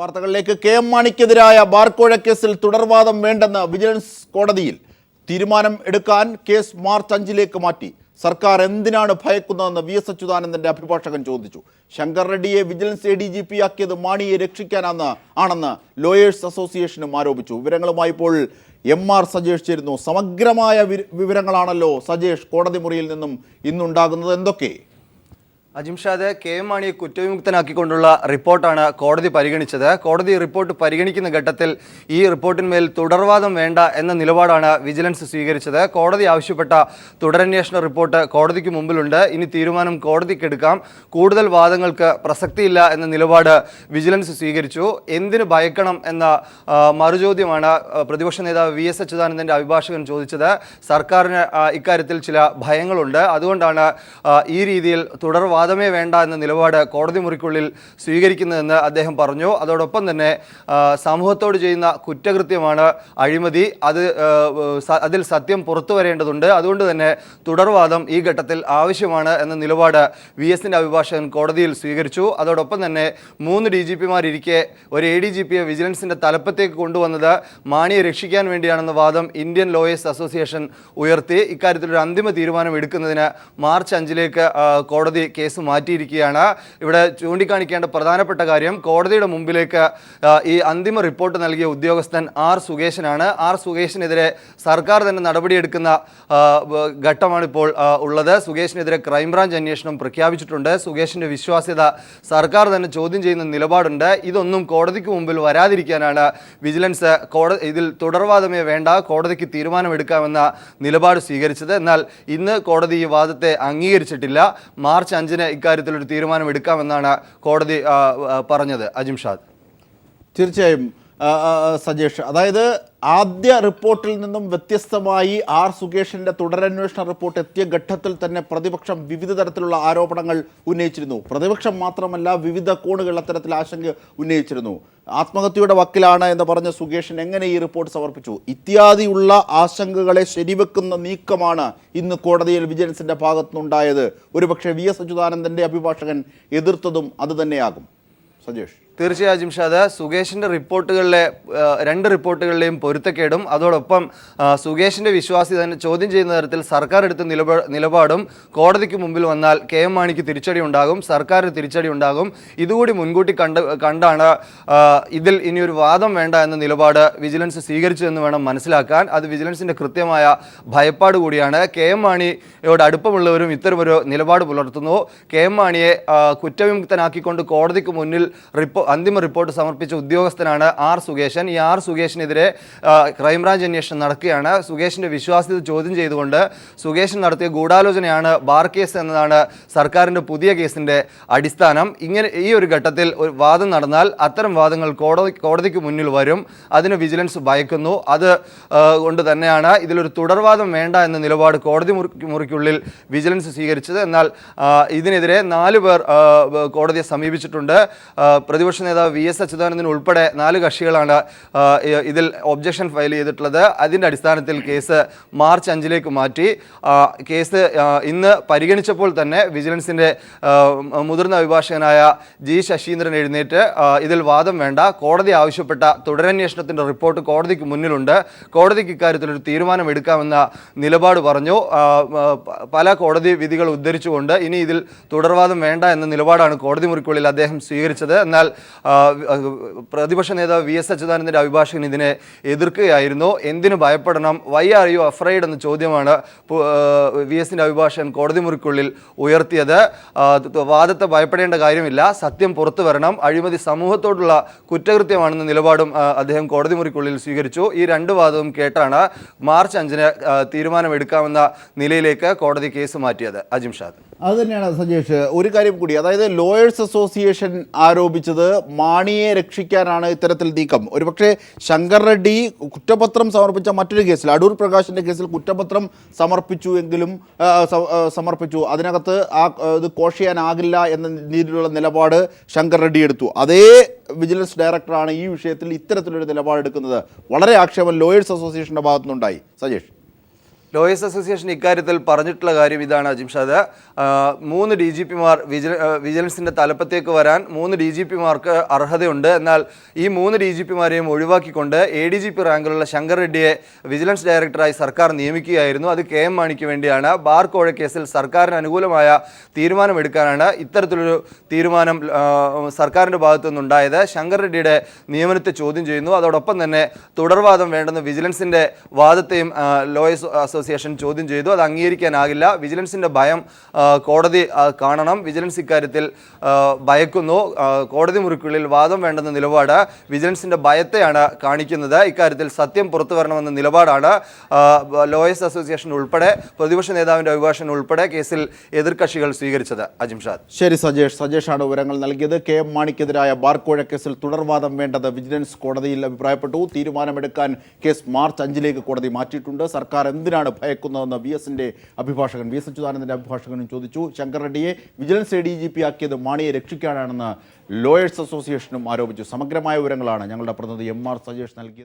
വാർത്തകളിലേക്ക്. KM മാണിക്കെതിരായ ബാർക്കോഴ കേസിൽ തുടർവാദം വേണ്ടെന്ന് വിജിലൻസ് കോടതിയിൽ തീരുമാനം എടുക്കാൻ കേസ് മാർച്ച് 5 മാറ്റി. സർക്കാർ എന്തിനാണ് ഭയക്കുന്നതെന്ന് VS അച്യുതാനന്ദന്റെ അഭിഭാഷകൻ ചോദിച്ചു. ശങ്കർ റെഡ്ഡിയെ വിജിലൻസ് ADGP ആക്കിയത് മാണിയെ രക്ഷിക്കാനാണെന്ന് ലോയേഴ്സ് അസോസിയേഷനും ആരോപിച്ചു. വിവരങ്ങളുമായി ഇപ്പോൾ MR സജേഷ് ചേരുന്നു. സമഗ്രമായ വിവരങ്ങളാണല്ലോ സജേഷ് കോടതി മുറിയിൽ നിന്നും ഇന്നുണ്ടാകുന്നത്. എന്തൊക്കെ? അജിംഷാദ്, KM മാണിയെ കുറ്റവിമുക്തനാക്കിക്കൊണ്ടുള്ള റിപ്പോർട്ടാണ് കോടതി പരിഗണിച്ചത്. കോടതി റിപ്പോർട്ട് പരിഗണിക്കുന്ന ഘട്ടത്തിൽ ഈ റിപ്പോർട്ടിന്മേൽ തുടർവാദം വേണ്ട എന്ന നിലപാടാണ് വിജിലൻസ് സ്വീകരിച്ചത്. കോടതി ആവശ്യപ്പെട്ട തുടരന്വേഷണ റിപ്പോർട്ട് കോടതിക്ക് മുമ്പിലുണ്ട്. ഇനി തീരുമാനം കോടതിക്കെടുക്കാം. കൂടുതൽ വാദങ്ങൾക്ക് പ്രസക്തിയില്ല എന്ന നിലപാട് വിജിലൻസ് സ്വീകരിച്ചു. എന്തിന് ഭയക്കണം എന്ന മറുചോദ്യമാണ് പ്രതിപക്ഷ നേതാവ് VS അച്യുതാനന്ദന്റെ അഭിഭാഷകൻ ചോദിച്ചത്. സർക്കാരിന് ഇക്കാര്യത്തിൽ ചില ഭയങ്ങളുണ്ട്. അതുകൊണ്ടാണ് ഈ രീതിയിൽ തുടർവാദമേ വേണ്ട എന്ന നിലപാട് കോടതി മുറിക്കുള്ളിൽ സ്വീകരിക്കുന്നതെന്ന് അദ്ദേഹം പറഞ്ഞു. അതോടൊപ്പം തന്നെ സമൂഹത്തോട് ചെയ്യുന്ന കുറ്റകൃത്യമാണ് അഴിമതി, അതിൽ സത്യം പുറത്തു വരേണ്ടതുണ്ട്. അതുകൊണ്ട് തന്നെ തുടർവാദം ഈ ഘട്ടത്തിൽ ആവശ്യമാണ് എന്ന നിലപാട് VSന്റെ അഭിഭാഷകൻ കോടതിയിൽ സ്വീകരിച്ചു. അതോടൊപ്പം തന്നെ 3 DGPമാരിരിക്കെ ഒരു ADGPയെ വിജിലൻസിന്റെ തലപ്പത്തേക്ക് കൊണ്ടുവന്നത് മാണിയെ രക്ഷിക്കാൻ വേണ്ടിയാണെന്ന വാദം ഇന്ത്യൻ ലോയേഴ്സ് അസോസിയേഷൻ ഉയർത്തി. ഇക്കാര്യത്തിലൊരു അന്തിമ തീരുമാനം എടുക്കുന്നതിന് മാർച്ച് 5 കോടതി കേസ് മാറ്റിയിരിക്കുകയാണ്. ഇവിടെ ചൂണ്ടിക്കാണിക്കേണ്ട പ്രധാനപ്പെട്ട കാര്യം, കോടതിയുടെ മുമ്പിലേക്ക് ഈ അന്തിമ റിപ്പോർട്ട് നൽകിയ ഉദ്യോഗസ്ഥൻ R സുകേശനാണ്. R സുകേഷിനെതിരെ സർക്കാർ തന്നെ നടപടിയെടുക്കുന്ന ഘട്ടമാണ് ഇപ്പോൾ ഉള്ളത്. സുകേഷിനെതിരെ ക്രൈംബ്രാഞ്ച് അന്വേഷണം പ്രഖ്യാപിച്ചിട്ടുണ്ട്. സുകേഷിന്റെ വിശ്വാസ്യത സർക്കാർ തന്നെ ചോദ്യം ചെയ്യുന്ന നിലപാടുണ്ട്. ഇതൊന്നും കോടതിക്ക് മുമ്പിൽ വരാതിരിക്കാനാണ് വിജിലൻസ് ഇതിൽ തുടർവാദമേ വേണ്ട, കോടതിക്ക് തീരുമാനമെടുക്കാമെന്ന നിലപാട് സ്വീകരിച്ചത്. എന്നാൽ ഇന്ന് കോടതി ഈ വാദത്തെ അംഗീകരിച്ചിട്ടില്ല. മാർച്ച് 5 ഇക്കാര്യത്തിൽ ഒരു തീരുമാനം എടുക്കാമെന്നാണ് കോടതി പറഞ്ഞത്. അജിംഷാദ്. തീർച്ചയായും സജേഷ്, അതായത് ആദ്യ റിപ്പോർട്ടിൽ നിന്നും വ്യത്യസ്തമായി R സുകേഷിൻ്റെ തുടരന്വേഷണ റിപ്പോർട്ട് എത്തിയ ഘട്ടത്തിൽ തന്നെ പ്രതിപക്ഷം വിവിധ തരത്തിലുള്ള ആരോപണങ്ങൾ ഉന്നയിച്ചിരുന്നു. പ്രതിപക്ഷം മാത്രമല്ല, വിവിധ കോണുകൾ അത്തരത്തിൽ ആശങ്ക ഉന്നയിച്ചിരുന്നു. ആത്മഹത്യയുടെ വക്കിലാണ് എന്ന് പറഞ്ഞ സുകേഷിന് എങ്ങനെ ഈ റിപ്പോർട്ട് സമർപ്പിച്ചു? ഇത്യാദിയുള്ള ആശങ്കകളെ ശരിവെക്കുന്ന നീക്കമാണ് ഇന്ന് കോടതിയിൽ വിജിലൻസിൻ്റെ ഭാഗത്തുനിന്നുണ്ടായത്. ഒരുപക്ഷെ VS അച്യുതാനന്ദൻ്റെ അഭിഭാഷകൻ എതിർത്തതും അതുതന്നെയാകും. സജേഷ്. തീർച്ചയായും ജിംഷാദ്, സുകേഷിൻ്റെ റിപ്പോർട്ടുകളിലെ 2 റിപ്പോർട്ടുകളിലെയും പൊരുത്തക്കേടും അതോടൊപ്പം സുകേഷിൻ്റെ വിശ്വാസ്യത തന്നെ ചോദ്യം ചെയ്യുന്ന തരത്തിൽ സർക്കാർ എടുത്ത നിലപാടും കോടതിക്ക് മുമ്പിൽ വന്നാൽ KM മാണിക്ക് തിരിച്ചടി ഉണ്ടാകും, സർക്കാരിന് തിരിച്ചടി ഉണ്ടാകും. ഇതുകൂടി മുൻകൂട്ടി കണ്ടാണ് ഇതിൽ ഇനിയൊരു വാദം വേണ്ട എന്ന നിലപാട് വിജിലൻസ് സ്വീകരിച്ചതെന്ന് വേണം മനസ്സിലാക്കാൻ. അത് വിജിലൻസിൻ്റെ കൃത്യമായ ഭയപ്പാട് കൂടിയാണ്. KM മാണിയോട് അടുപ്പമുള്ളവരും ഇത്തരമൊരു നിലപാട് പുലർത്തുന്നു. KM മാണിയെ കുറ്റവിമുക്തനാക്കിക്കൊണ്ട് കോടതിക്ക് മുന്നിൽ അന്തിമ റിപ്പോർട്ട് സമർപ്പിച്ച ഉദ്യോഗസ്ഥനാണ് R സുകേശൻ. ഈ R സുകേഷിനെതിരെ ക്രൈംബ്രാഞ്ച് അന്വേഷണം നടക്കുകയാണ്. സുകേഷിൻ്റെ വിശ്വാസ്യത ചോദ്യം ചെയ്തുകൊണ്ട് സുകേഷൻ നടത്തിയ ഗൂഢാലോചനയാണ് ബാർ കേസ് എന്നതാണ് സർക്കാരിൻ്റെ പുതിയ കേസിൻ്റെ അടിസ്ഥാനം. ഈ ഒരു ഘട്ടത്തിൽ ഒരു വാദം നടന്നാൽ അത്തരം വാദങ്ങൾ കോടതിക്ക് മുന്നിൽ വരും. അതിന് വിജിലൻസ് ഭയക്കുന്നു. അത് കൊണ്ട് തന്നെയാണ് ഇതിലൊരു തുടർവാദം വേണ്ട എന്ന നിലപാട് കോടതി മുറിക്കുള്ളിൽ വിജിലൻസ് സ്വീകരിച്ചത്. എന്നാൽ ഇതിനെതിരെ 4 പേർ കോടതിയെ സമീപിച്ചിട്ടുണ്ട്. പ്രതിപക്ഷ നേതാവ് VS അച്യുതാനന്ദൻ ഉൾപ്പെടെ 4 കക്ഷികളാണ് ഇതിൽ ഒബ്ജക്ഷൻ ഫയൽ ചെയ്തിട്ടുള്ളത്. അതിൻ്റെ അടിസ്ഥാനത്തിൽ കേസ് മാർച്ച് 5 മാറ്റി. കേസ് ഇന്ന് പരിഗണിച്ചപ്പോൾ തന്നെ വിജിലൻസിൻ്റെ മുതിർന്ന അഭിഭാഷകനായ G ശശീന്ദ്രൻ എഴുന്നേറ്റ് ഇതിൽ വാദം വേണ്ട, കോടതി ആവശ്യപ്പെട്ട തുടരന്വേഷണത്തിൻ്റെ റിപ്പോർട്ട് കോടതിക്ക് മുന്നിലുണ്ട്, കോടതിക്ക് ഇക്കാര്യത്തിലൊരു തീരുമാനം എടുക്കാമെന്ന നിലപാട് പറഞ്ഞു. പല കോടതി വിധികൾ ഉദ്ധരിച്ചുകൊണ്ട് ഇനി ഇതിൽ തുടർവാദം വേണ്ട എന്ന നിലപാടാണ് കോടതി മുറിക്കുള്ളിൽ അദ്ദേഹം സ്വീകരിച്ചത്. എന്നാൽ പ്രതിപക്ഷ നേതാവ് VS അച്യുതാനന്ദന്റെ അഭിഭാഷകൻ ഇതിനെ എതിർക്കുകയായിരുന്നു. എന്തിനു ഭയപ്പെടണം, വൈ ആർ യു അഫ്രൈഡ് എന്ന ചോദ്യമാണ് VSന്റെ അഭിഭാഷകൻ കോടതി മുറിക്കുള്ളിൽ ഉയർത്തിയത്. വാദത്തെ ഭയപ്പെടേണ്ട കാര്യമില്ല, സത്യം പുറത്തു വരണം, അഴിമതി സമൂഹത്തോടുള്ള കുറ്റകൃത്യമാണെന്ന നിലപാടും അദ്ദേഹം കോടതി മുറിക്കുള്ളിൽ സ്വീകരിച്ചു. ഈ 2 വാദവും കേട്ടാണ് മാർച്ച് 5 തീരുമാനമെടുക്കാമെന്ന നിലയിലേക്ക് കോടതി കേസ് മാറ്റിയത്. അജിംഷാദ്. അത് തന്നെയാണ് സജേഷ്. ഒരു കാര്യം കൂടി, അതായത് ലോയേഴ്സ് അസോസിയേഷൻ ആരോപിച്ചത് മാണിയെ രക്ഷിക്കാനാണ് ഇത്തരത്തിൽ നീക്കം. ഒരുപക്ഷെ ശങ്കർ റെഡ്ഡി കുറ്റപത്രം സമർപ്പിച്ച മറ്റൊരു കേസിൽ, അടൂർ പ്രകാശിൻ്റെ കേസിൽ കുറ്റപത്രം സമർപ്പിച്ചു. അതിനകത്ത് ഇത് കോഷിയാനാകില്ല എന്ന രീതിയിലുള്ള നിലപാട് ശങ്കർ റെഡ്ഡി എടുത്തു. അതേ വിജിലൻസ് ഡയറക്ടറാണ് ഈ വിഷയത്തിൽ ഇത്തരത്തിലൊരു നിലപാടെടുക്കുന്നത്. വളരെ ആക്ഷേപം ലോയേഴ്സ് അസോസിയേഷൻ്റെ ഭാഗത്തുനിന്നുണ്ടായി. സജേഷ്. ലോയേഴ്സ് അസോസിയേഷൻ ഇക്കാര്യത്തിൽ പറഞ്ഞിട്ടുള്ള കാര്യം ഇതാണ് അജിംഷാദ്. 3 DGPമാർ വിജിലൻസിൻ്റെ തലപ്പത്തേക്ക് വരാൻ 3 DGPമാർക്ക് അർഹതയുണ്ട്. എന്നാൽ ഈ 3 DGPമാരെയും ഒഴിവാക്കിക്കൊണ്ട് ADGP റാങ്കിലുള്ള ശങ്കർ റെഡ്ഡിയെ വിജിലൻസ് ഡയറക്ടറായി സർക്കാർ നിയമിക്കുകയായിരുന്നു. അത് KM മാണിക്ക് വേണ്ടിയാണ്. ബാർ കോഴ കേസിൽ സർക്കാരിന് അനുകൂലമായ തീരുമാനമെടുക്കാനാണ് ഇത്തരത്തിലൊരു തീരുമാനം സർക്കാരിൻ്റെ ഭാഗത്തു നിന്നുണ്ടായത്. ശങ്കർ റെഡ്ഡിയുടെ നിയമനത്തെ ചോദ്യം ചെയ്യുന്നു. അതോടൊപ്പം തന്നെ തുടർവാദം വേണ്ടെന്ന് വിജിലൻസിൻ്റെ വാദത്തെയും ലോയേഴ്സ് അസോസിയേഷൻ ചോദ്യം ചെയ്തു. അത് അംഗീകരിക്കാനാകില്ല. വിജിലൻസിൻ്റെ ഭയം കോടതി കാണണം. വിജിലൻസ് ഇക്കാര്യത്തിൽ ഭയക്കുന്നു. കോടതി മുറിക്കുള്ളിൽ വാദം വേണ്ടെന്ന നിലപാട് വിജിലൻസിൻ്റെ ഭയത്തെയാണ് കാണിക്കുന്നത്. ഇക്കാര്യത്തിൽ സത്യം പുറത്തു വരണമെന്ന നിലപാടാണ് ലോയേഴ്സ് അസോസിയേഷൻ ഉൾപ്പെടെ പ്രതിപക്ഷ നേതാവിൻ്റെ അഭിഭാഷകൻ ഉൾപ്പെടെ കേസിൽ എതിർകക്ഷികൾ സ്വീകരിച്ചത്. അജിംഷാദ്. ശരി സജേഷാണ് വിവരങ്ങൾ നൽകിയത്. KM മാണിക്കെതിരായ ബാർക്കോഴ കേസിൽ തുടർവാദം വേണ്ടത് വിജിലൻസ് കോടതിയിൽ അഭിപ്രായപ്പെട്ടു. തീരുമാനമെടുക്കാൻ കേസ് മാർച്ച് 5 കോടതി മാറ്റിയിട്ടുണ്ട്. സർക്കാർ എന്തിനാണ് ഭയക്കുന്നതെന്ന് VSന്റെ അഭിഭാഷകൻ VS അച്യുതാനന്ദന്റെ അഭിഭാഷകനും ചോദിച്ചു. ശങ്കർ റെഡ്ഡിയെ വിജിലൻസ് ADGP ആക്കിയത് മാണിയെ രക്ഷിക്കാനാണെന്ന് ലോയേഴ്സ് അസോസിയേഷനും ആരോപിച്ചു. സമഗ്രമായ വിവരങ്ങളാണ് ഞങ്ങളുടെ പ്രതിനിധി MR സജേഷ് നൽകിയത്.